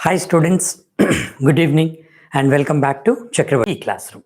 Hi students, good evening and welcome back to Chakravarthy E Classroom.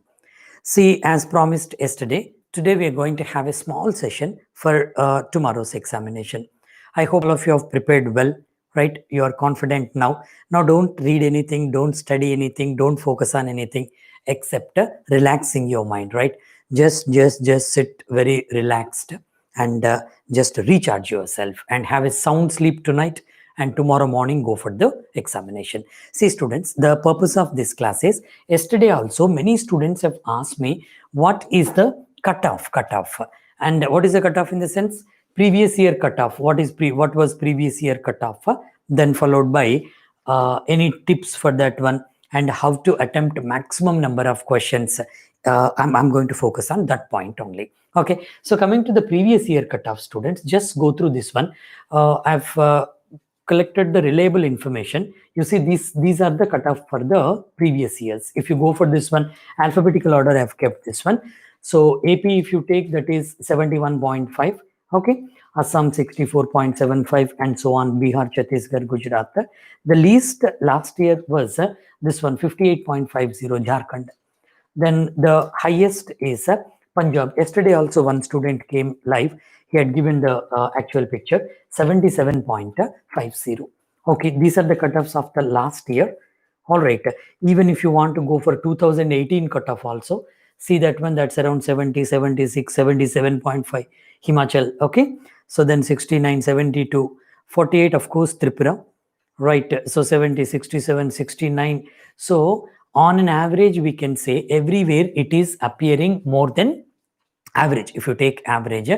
See, as promised yesterday, today we are going to have a small session for tomorrow's examination. I hope all of you have prepared well, right? You are confident now. Now don't read anything, don't study anything, don't focus on anything except relaxing your mind, right? Just sit very relaxed and just recharge yourself and have a sound sleep tonight, and tomorrow morning go for the examination. See students, the purpose of this class is, yesterday also many students have asked me what is the cutoff. And what is the cutoff in the sense? Previous year cutoff. What was previous year cutoff? Then followed by any tips for that one, and how to attempt maximum number of questions. I'm going to focus on that point only. Okay, so coming to the previous year cutoff, students, just go through this one. I've collected the reliable information. You see, these are the cutoff for the previous years. If you go for this one, alphabetical order, I have kept this one. So AP, if you take, that is 71.5. Okay, Assam 64.75, and so on. Bihar, Chhattisgarh, Gujarat. The least last year was this one, 58.50, Jharkhand. Then the highest is Punjab. Yesterday also one student came live. He had given the actual picture, 77.50. Okay, these are the cutoffs of the last year. All right, even if you want to go for 2018 cutoff also, see that one, that's around 70, 76, 77.5, Himachal. Okay, so then 69, 72, 48, of course, Tripura. Right, so 70, 67, 69. So on an average, we can say everywhere it is appearing more than average. If you take average,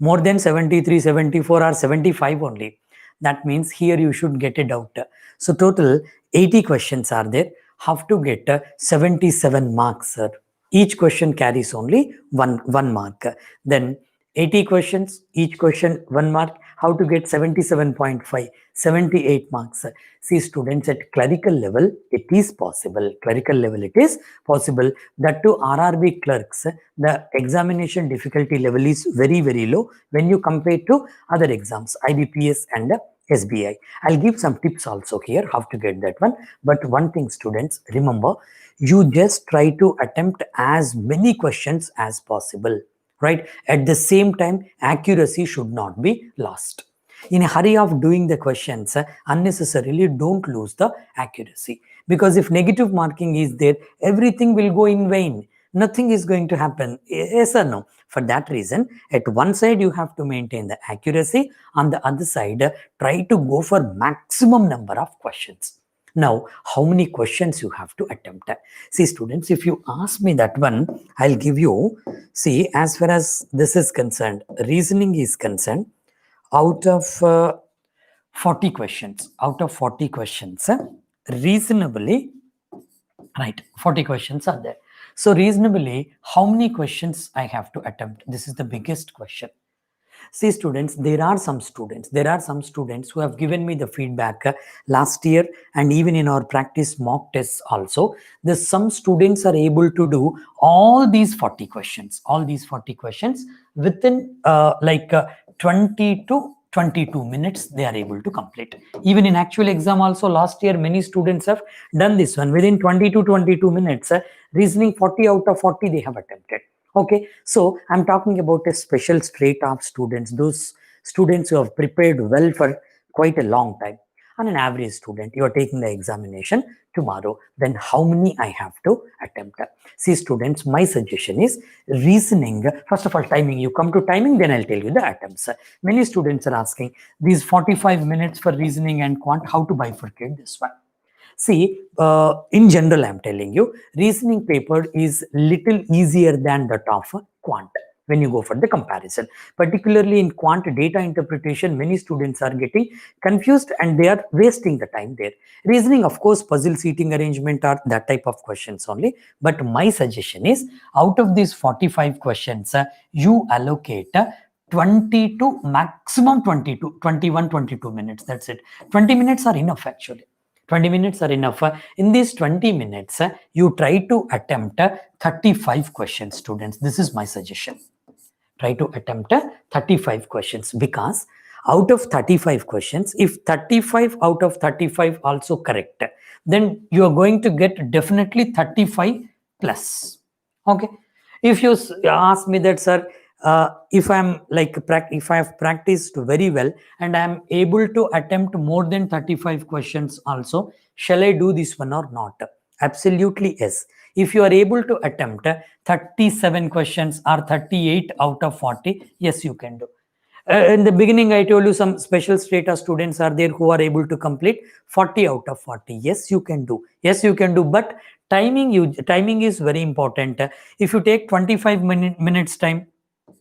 more than 73, 74 or 75 only. That means here you should get a doubt. So total 80 questions are there. Have to get 77 marks, sir. Each question carries only one mark. Then 80 questions, each question 1 mark. How to get 77.5, 78 marks? See students, at clerical level, it is possible. Clerical level, it is possible. That to RRB clerks, the examination difficulty level is very, very low when you compare to other exams, IBPS and SBI. I'll give some tips also here, how to get that one. But one thing students, remember, you just try to attempt as many questions as possible. Right? At the same time, accuracy should not be lost. In a hurry of doing the questions, unnecessarily don't lose the accuracy. Because if negative marking is there, everything will go in vain. Nothing is going to happen. Yes or no? For that reason, at one side you have to maintain the accuracy. On the other side, try to go for maximum number of questions. Now, how many questions you have to attempt? See students, if you ask me that one, I'll give you, see, as far as this is concerned, reasoning is concerned, out of 40 questions, reasonably, right, 40 questions are there. So reasonably, how many questions I have to attempt? This is the biggest question. See students, there are some students who have given me the feedback last year, and even in our practice mock tests also, some students are able to do all these 40 questions within 20 to 22 minutes they are able to complete. Even in actual exam also, last year many students have done this one within 20 to 22 minutes. Reasoning 40 out of 40 they have attempted. Okay, so I'm talking about a special straight off students, those students who have prepared well for quite a long time. On an average student, you are taking the examination tomorrow, then how many I have to attempt? See students, my suggestion is reasoning. First of all, timing. You come to timing, then I'll tell you the attempts. Many students are asking these 45 minutes for reasoning and quant, how to bifurcate this one? See, in general, I'm telling you, reasoning paper is little easier than that of quant when you go for the comparison. Particularly in quant data interpretation, many students are getting confused and they are wasting the time there. Reasoning, of course, puzzle seating arrangement are that type of questions only. But my suggestion is, out of these 45 questions, you allocate 20 to maximum 22, 21, 22 minutes. That's it. 20 minutes are enough actually. 20 minutes are enough. In these 20 minutes, you try to attempt 35 questions, students. This is my suggestion. Try to attempt 35 questions, because Out of 35 questions, if 35 out of 35 also correct, then you are going to get definitely 35 plus. Okay. If you ask me that, sir, if I'm like, if I have practiced very well and I am able to attempt more than 35 questions also, shall I do this one or not? Absolutely yes. If you are able to attempt 37 questions or 38 out of 40, yes, you can do. In the beginning, I told you some special status students are there who are able to complete 40 out of 40. Yes, you can do. Yes, you can do. But timing is very important. If you take 25 minutes time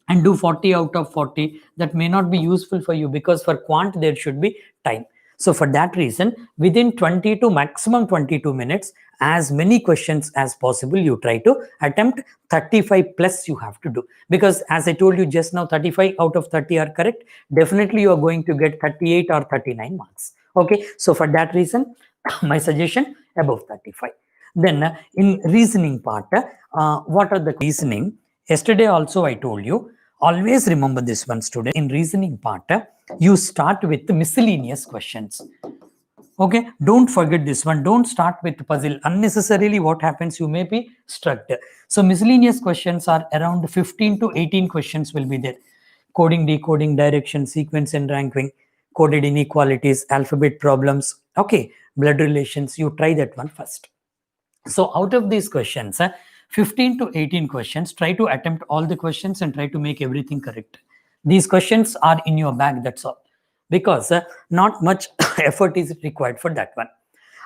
and do 40 out of 40, that may not be useful for you, because for quant there should be time. So for that reason, within 20 to maximum 22 minutes, as many questions as possible you try to attempt. 35 plus you have to do, because as I told you just now, 35 out of 30 are correct, definitely you are going to get 38 or 39 marks. Okay, so for that reason my suggestion, above 35. Then in reasoning part, what are the reasoning? Yesterday also I told you, always remember this one, student. In reasoning part, you start with the miscellaneous questions. Okay, don't forget this one. Don't start with puzzle. Unnecessarily, what happens, you may be struck. So miscellaneous questions are around 15 to 18 questions will be there. Coding, decoding, direction, sequence and ranking, coded inequalities, alphabet problems. Okay, blood relations. You try that one first. So out of these questions, 15 to 18 questions, try to attempt all the questions and try to make everything correct. These questions are in your bag, that's all. Because not much effort is required for that one.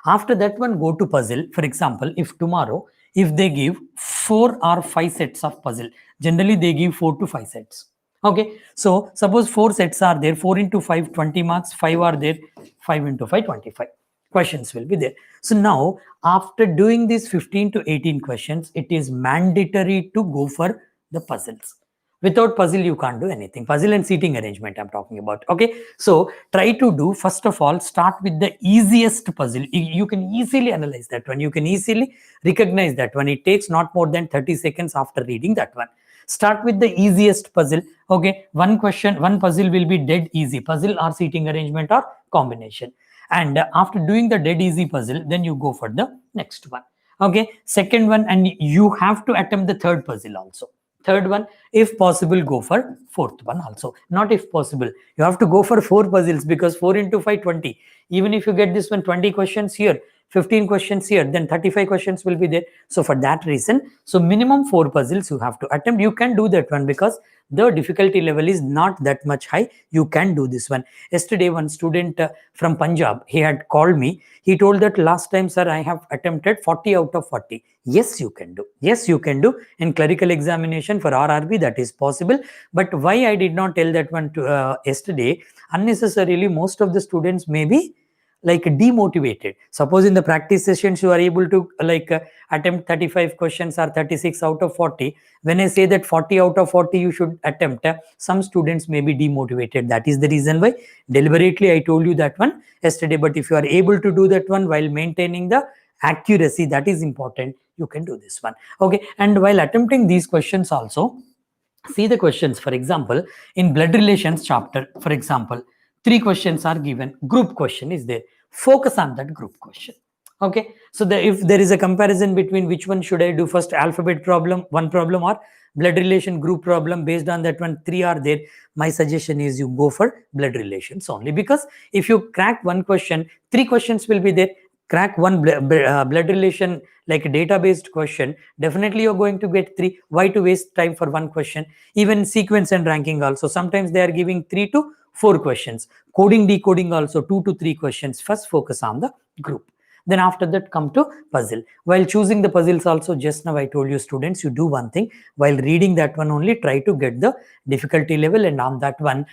After that one, go to puzzle. For example, if tomorrow, if they give 4 or 5 sets of puzzle, generally they give 4 to 5 sets. Okay, so suppose 4 sets are there, 4 into 5, 20 marks, 5 are there, 5 into 5, 25 questions will be there. So now, after doing these 15 to 18 questions, it is mandatory to go for the puzzles. Without puzzle, you can't do anything. Puzzle and seating arrangement I'm talking about. Okay, so try to do, first of all, start with the easiest puzzle. You can easily analyze that one. You can easily recognize that one. It takes not more than 30 seconds after reading that one. Start with the easiest puzzle. Okay, one question, one puzzle will be dead easy. Puzzle or seating arrangement or combination. And after doing the dead easy puzzle, then you go for the next one. Okay, second one, and you have to attempt the third puzzle also. Third one, if possible, go for fourth one also. Not if possible, you have to go for 4 puzzles, because 4 into 5, 20. Even if you get this one, 20 questions here, 15 questions here, then 35 questions will be there. So for that reason, so minimum 4 puzzles you have to attempt. You can do that one, because the difficulty level is not that much high. You can do this one. Yesterday, one student from Punjab, he had called me. He told that last time, sir, I have attempted 40 out of 40. Yes, you can do. Yes, you can do. In clerical examination for RRB, that is possible. But why I did not tell that one to yesterday? Unnecessarily, most of the students may be like demotivated. Suppose in the practice sessions you are able to attempt 35 questions or 36 out of 40. When I say that 40 out of 40 you should attempt, some students may be demotivated. That is the reason why deliberately I told you that one yesterday. But if you are able to do that one while maintaining the accuracy, that is important, you can do this one. Okay, and while attempting these questions also, see the questions. For example, in blood relations chapter, for example, 3 questions are given. Group question is there. Focus on that group question. Okay, so if there is a comparison between which one should I do first, alphabet problem, one problem, or blood relation group problem, based on that one, 3 are there. My suggestion is you go for blood relations only, because if you crack one question, 3 questions will be there. Crack one blood relation like a data-based question, definitely you're going to get 3. Why to waste time for one question? Even sequence and ranking also, sometimes they are giving 3 to 4 questions. Coding, decoding also 2 to 3 questions. First focus on the group. Then after that come to puzzle. While choosing the puzzles also, just now I told you students, you do one thing. While reading that one only, try to get the difficulty level, and on that one,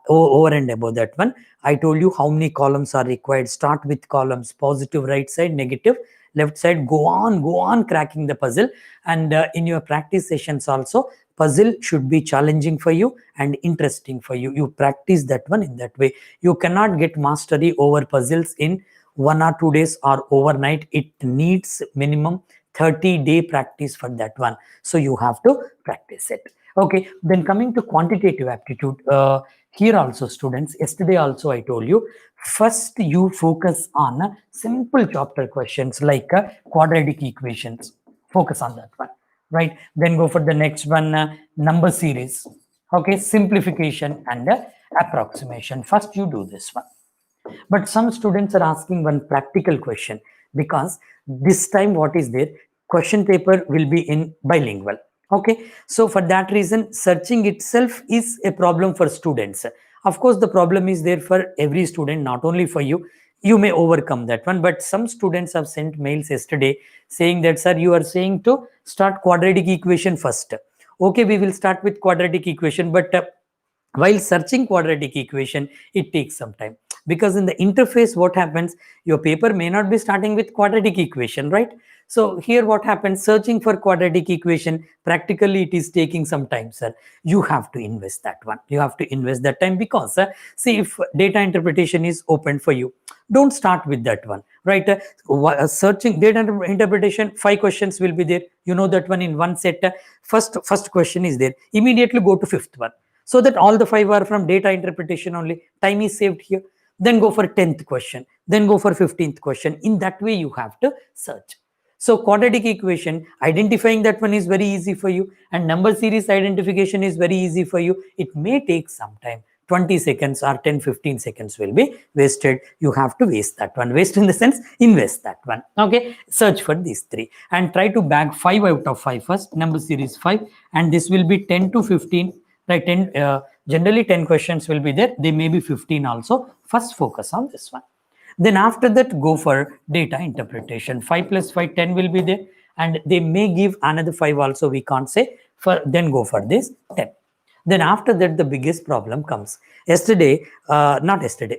over and above that one, I told you how many columns are required. Start with columns, positive right side, negative left side, go on cracking the puzzle. And in your practice sessions also, puzzle should be challenging for you and interesting for you. You practice that one in that way. You cannot get mastery over puzzles in 1 or 2 days or overnight. It needs minimum 30-day practice for that one. So you have to practice it. Okay, then coming to quantitative aptitude, Here also, students, yesterday also I told you, first you focus on simple chapter questions like quadratic equations. Focus on that one, right? Then go for the next one, number series. Okay, simplification and approximation. First you do this one. But some students are asking one practical question, because this time what is there, question paper will be in bilingual. Okay, so for that reason searching itself is a problem for students. Of course the problem is there for every student, not only for you. You may overcome that one, but some students have sent mails yesterday saying that, sir, you are saying to start quadratic equation first. Okay, we will start with quadratic equation, but while searching quadratic equation, it takes some time, because in the interface what happens, your paper may not be starting with quadratic equation, right? So here what happens, searching for quadratic equation, practically it is taking some time, sir. You have to invest that one. You have to invest that time, because see, if data interpretation is open for you, don't start with that one, right? Searching data interpretation, 5 questions will be there. You know that one in one set. First question is there. Immediately go to 5th one, so that all the 5 are from data interpretation only. Time is saved here. Then go for 10th question, then go for 15th question. In that way you have to search. So quadratic equation, identifying that one is very easy for you, and number series identification is very easy for you. It may take some time. 20 seconds or 10-15 seconds will be wasted. You have to waste that one. Waste in the sense, invest that one. Okay, search for these 3 and try to bag 5 out of 5 first. Number series 5, and this will be 10 to 15, right? 10 generally 10 questions will be there. They may be 15 also. First focus on this one. Then after that, go for data interpretation. 5 plus 5, 10 will be there, and they may give another 5 also, we can't say. Then go for this 10. Then after that, the biggest problem comes.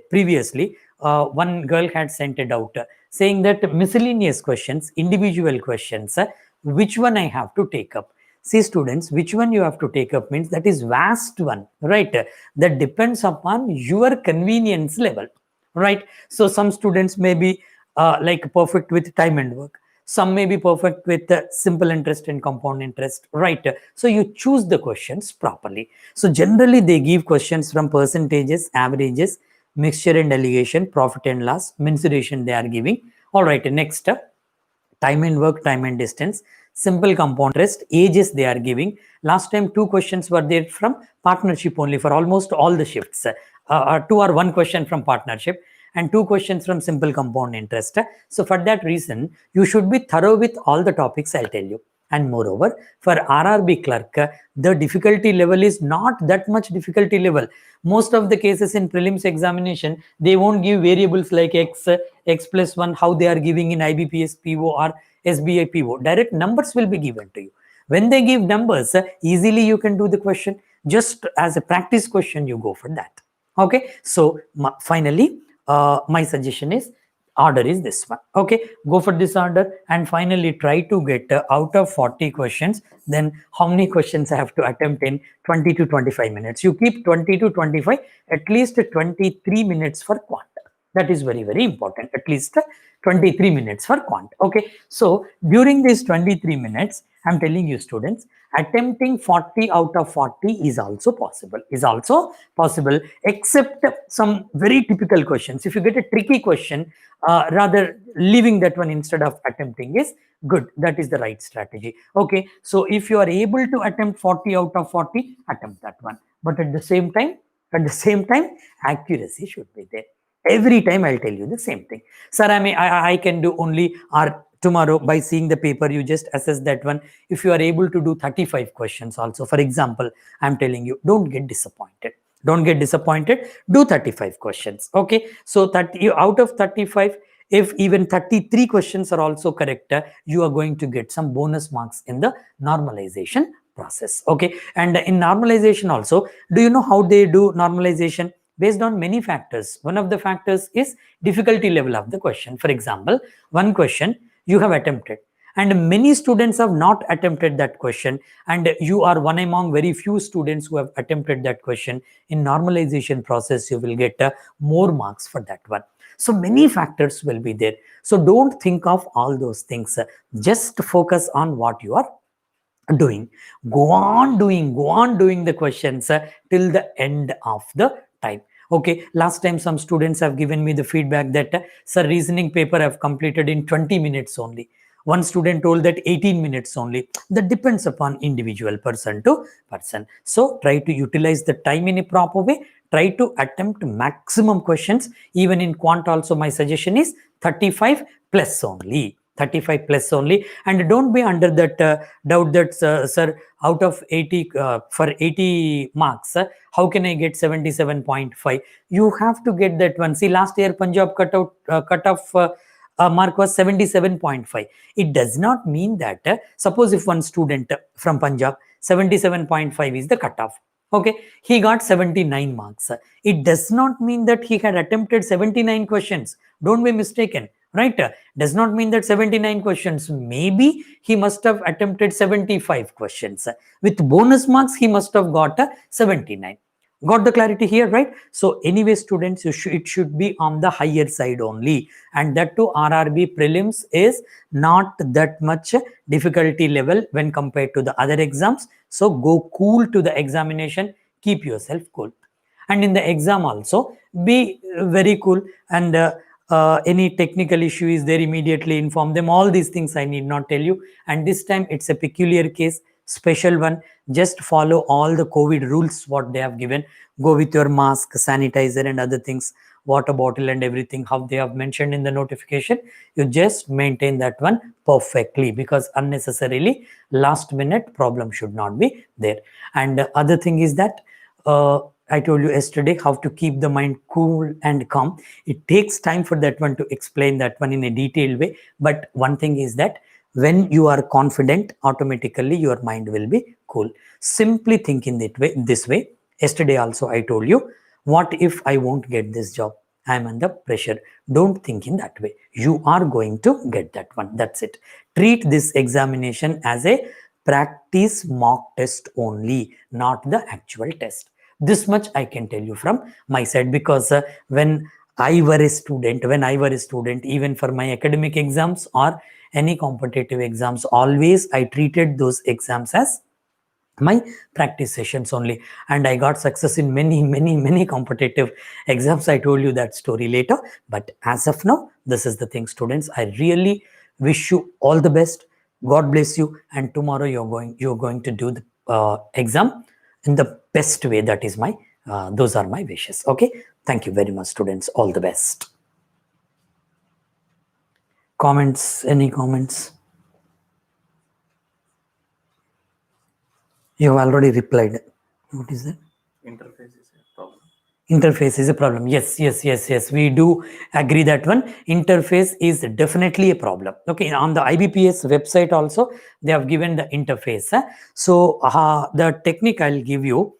Previously, one girl had sent a doubt saying that miscellaneous questions, individual questions, which one I have to take up? See, students, which one you have to take up means that is vast one, right? That depends upon your convenience level, right? So some students may be like perfect with time and work. Some may be perfect with simple interest and compound interest, right? So you choose the questions properly. So generally they give questions from percentages, averages, mixture and allegation, profit and loss, mensuration they are giving. All right, next time and work, time and distance, simple compound interest, ages they are giving. Last time 2 questions were there from partnership only for almost all the shifts. 2 or 1 question from partnership and 2 questions from simple compound interest. So for that reason, you should be thorough with all the topics, I'll tell you. And moreover, for RRB clerk, the difficulty level is not that much difficulty level. Most of the cases in prelims examination, they won't give variables like x plus 1, how they are giving in IBPS PO or SBI PO. Direct numbers will be given to you. When they give numbers, easily you can do the question. Just as a practice question, you go for that. Okay, so finally, my suggestion is order is this one. Okay, go for this order and finally try to get out of 40 questions, then how many questions I have to attempt in 20 to 25 minutes. You keep 20 to 25, at least 23 minutes for quant. That is very, very important. At least 23 minutes for quant. Okay, so during these 23 minutes, I'm telling you, students, attempting 40 out of 40 is also possible. Except some very typical questions. If you get a tricky question, rather leaving that one instead of attempting is good. That is the right strategy. Okay, so if you are able to attempt 40 out of 40, attempt that one. But at the same time, accuracy should be there. Every time I'll tell you the same thing. Sir, I can do only, or tomorrow by seeing the paper, you just assess that one. If you are able to do 35 questions also, for example, I'm telling you, don't get disappointed. Don't get disappointed. Do 35 questions. Okay. So out of 35, if even 33 questions are also correct, you are going to get some bonus marks in the normalization process. Okay. And in normalization also, do you know how they do normalization? Based on many factors. One of the factors is difficulty level of the question. For example, one question you have attempted and many students have not attempted that question, and you are one among very few students who have attempted that question. In normalization process, you will get more marks for that one. So many factors will be there. So don't think of all those things. Just focus on what you are doing. Go on doing the questions till the end of the time. Okay, last time some students have given me the feedback that sir, reasoning paper I've completed in 20 minutes only. One student told that 18 minutes only. That depends upon individual person to person. So try to utilize the time in a proper way. Try to attempt maximum questions. Even in quant also, my suggestion is 35 plus only. 35 plus only. And don't be under that doubt that sir, out of 80 for 80 marks, how can I get 77.5? You have to get that one. See, last year Punjab cutoff mark was 77.5. It does not mean that suppose if one student from Punjab, 77.5 is the cutoff. Okay, he got 79 marks. It does not mean that he had attempted 79 questions. Don't be mistaken, right? Does not mean that 79 questions. Maybe he must have attempted 75 questions. With bonus marks, he must have got 79. Got the clarity here, right? So anyway, students, it should be on the higher side only. And that too, RRB prelims is not that much difficulty level when compared to the other exams. So go cool to the examination. Keep yourself cool. And in the exam also, be very cool. And any technical issue is there, immediately inform them. All these things I need not tell you. And this time it's a peculiar case, special one. Just follow all the COVID rules what they have given. Go with your mask, sanitizer and other things, water bottle and everything how they have mentioned in the notification. You just maintain that one perfectly, because unnecessarily last minute problem should not be there. And other thing is that I told you yesterday how to keep the mind cool and calm. It takes time for that one to explain that one in a detailed way. But one thing is that when you are confident, automatically your mind will be cool. Simply think in this way. Yesterday also I told you, what if I won't get this job? I am under pressure. Don't think in that way. You are going to get that one. That's it. Treat this examination as a practice mock test only, not the actual test. This much I can tell you from my side, because when I were a student, even for my academic exams or any competitive exams, always I treated those exams as my practice sessions only, and I got success in many competitive exams. I told you that story later, but as of now, this is the thing, students. I really wish you all the best. God bless you, and tomorrow you're going to do the exam in the best way. That is my those are my wishes. Okay, thank you very much, students. All the best. Comments? Any comments? You have already replied. What is that? Interface is a problem. Interface is a problem. Yes. We do agree that one. Interface is definitely a problem. Okay, on the IBPS website also, they have given the interface. So the technique I'll give you,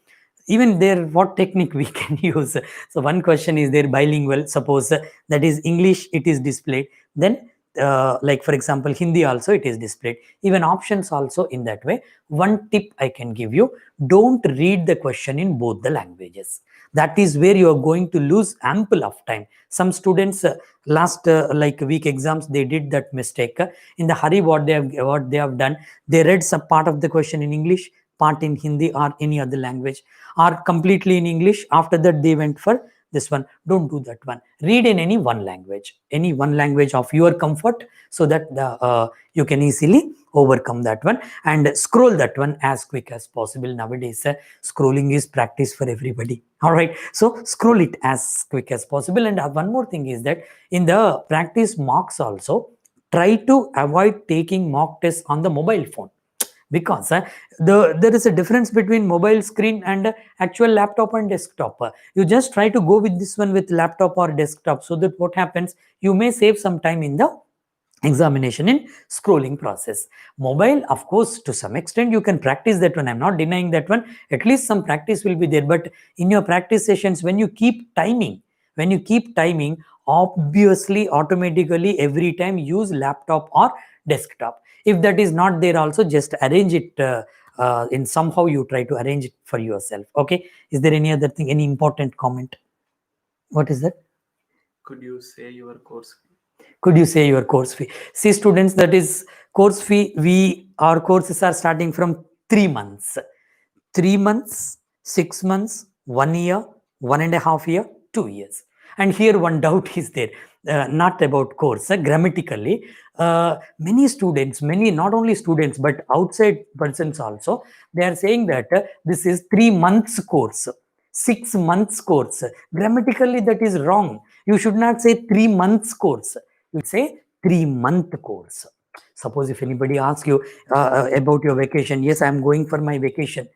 even there, what technique we can use. So one question is there, bilingual. Suppose that is English, it is displayed. Then like for example, Hindi also it is displayed. Even options also in that way. One tip I can give you, don't read the question in both the languages. That is where you are going to lose ample of time. Some students last like week exams, they did that mistake. In the hurry, what they have done, they read some part of the question in English, part in Hindi or any other language, or completely in English. After that, they went for this one. Don't do that one. Read in any one language of your comfort, so that the you can easily overcome that one, and scroll that one as quick as possible. Nowadays scrolling is practice for everybody. All right, so scroll it as quick as possible. And one more thing is that in the practice mocks also, try to avoid taking mock tests on the mobile phone, because there is a difference between mobile screen and actual laptop and desktop. You just try to go with this one with laptop or desktop, so that what happens, you may save some time in the examination in scrolling process. Mobile, of course, to some extent you can practice that one. I'm not denying that one. At least some practice will be there. But in your practice sessions, when you keep timing, obviously automatically every time use laptop or desktop. If that is not there also, just arrange it in somehow, you try to arrange it for yourself. Okay, is there any other thing, any important comment? What is that? Could you say your course? Could you say your course fee? See students, that is course fee, our courses are starting from 3 months. 3 months, 6 months, 1 year, 1.5 year, 2 years. And here one doubt is there, not about course, grammatically. Many students, not only students, but outside persons also, they are saying that this is 3 months course, 6 months course. Grammatically, that is wrong. You should not say 3 months course. You say 3-month course. Suppose if anybody asks you about your vacation, yes, I am going for my vacation.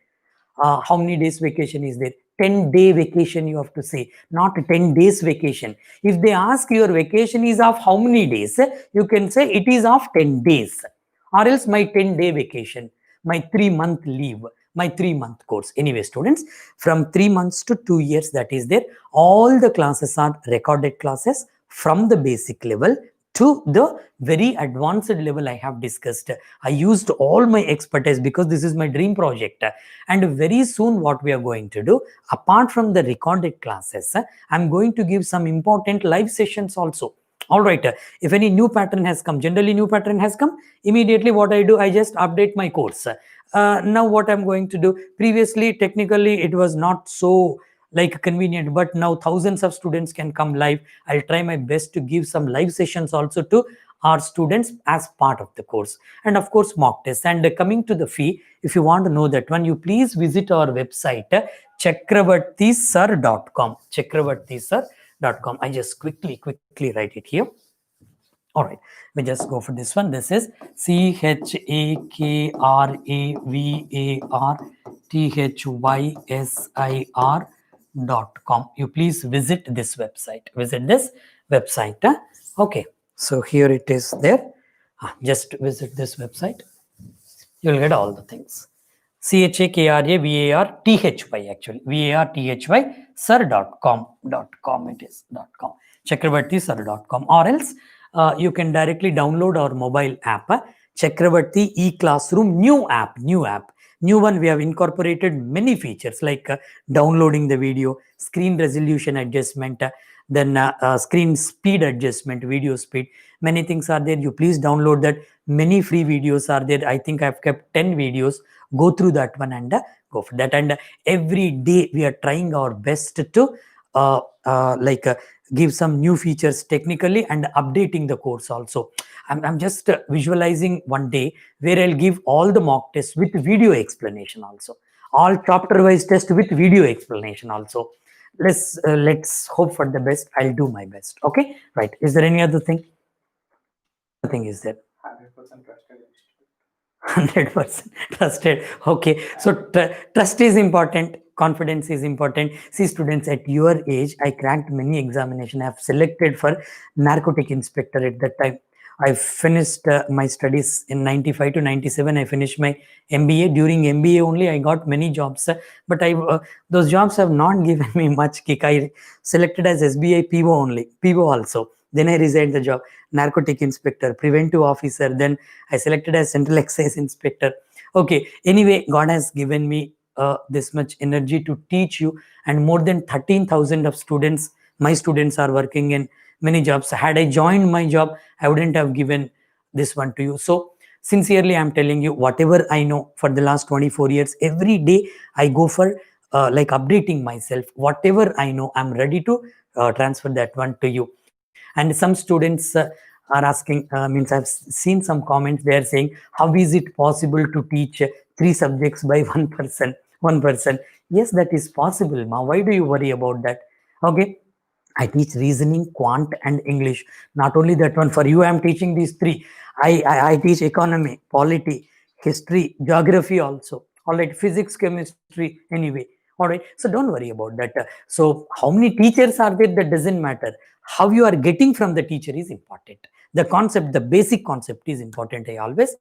How many days vacation is there? 10-day vacation you have to say, not 10 days vacation. If they ask your vacation is of how many days, you can say it is of 10 days. Or else my 10-day vacation, my 3-month leave, my 3-month course. Anyway, students, from 3 months to 2 years, that is there. All the classes are recorded classes from the basic level to the very advanced level I have discussed. I used all my expertise because this is my dream project. And very soon what we are going to do, apart from the recorded classes, I'm going to give some important live sessions also. All right, if any new pattern has come, generally new pattern has come, immediately what I do, I just update my course. Now what I'm going to do, previously technically it was not so like convenient, but now thousands of students can come live. I'll try my best to give some live sessions also to our students as part of the course, and of course mock tests. And coming to the fee, if you want to know that one, you please visit our website chakravarthysir.com, chakravarthysir.com. I just quickly write it here. All right, we just go for this one. This is chakravarthysir.com. You please visit this website. Okay, so here it is there. Just visit this website. You'll get all the things. chakravarthy actually, varthy sir.com it is .com, chakravarthysir.com. Or else you can directly download our mobile app, Chakravarthy E Classroom, new one. We have incorporated many features like downloading the video, screen resolution adjustment, then screen speed adjustment, video speed. Many things are there. You please download that. Many free videos are there. I think I've kept 10 videos. Go through that one and go for that. And every day we are trying our best to give some new features technically and updating the course also. I'm just visualizing one day where I'll give all the mock tests with video explanation also, all chapter wise tests with video explanation also. Let's hope for the best. I'll do my best. Okay, right. Is there any other thing? Nothing is there. 100% trusted institute. 100% trusted. Okay, so trust is important, confidence is important. See students, at your age I cracked many examination. I have selected for narcotic inspector. At that time I finished my studies in 95 to 97. I finished my MBA. During MBA only I got many jobs, but those jobs have not given me much kick. I selected as SBI PO only, PO also. Then I resigned the job, narcotic inspector, preventive officer. Then I selected as central excise inspector. Okay, anyway, God has given me this much energy to teach you, and more than 13,000 of students, my students are working in many jobs. Had I joined my job, I wouldn't have given this one to you. So sincerely, I'm telling you, whatever I know for the last 24 years, every day I go for like updating myself. Whatever I know, I'm ready to transfer that one to you. And some students are asking, means I've seen some comments, they are saying, how is it possible to teach 3 subjects by one person? Yes, that is possible, ma. Why do you worry about that? Okay, I teach reasoning, quant, and English. Not only that one, for you, I'm teaching these 3. I teach economy, polity, history, geography also. All right, physics, chemistry, anyway. All right, so don't worry about that. So how many teachers are there, that doesn't matter. How you are getting from the teacher is important. The concept, the basic concept is important. I always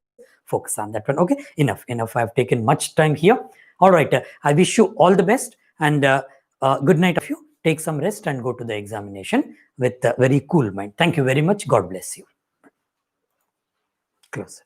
focus on that one. Okay, enough. I've taken much time here. All right, I wish you all the best, and good night of you. Take some rest and go to the examination with a very cool mind. Thank you very much. God bless you. Close.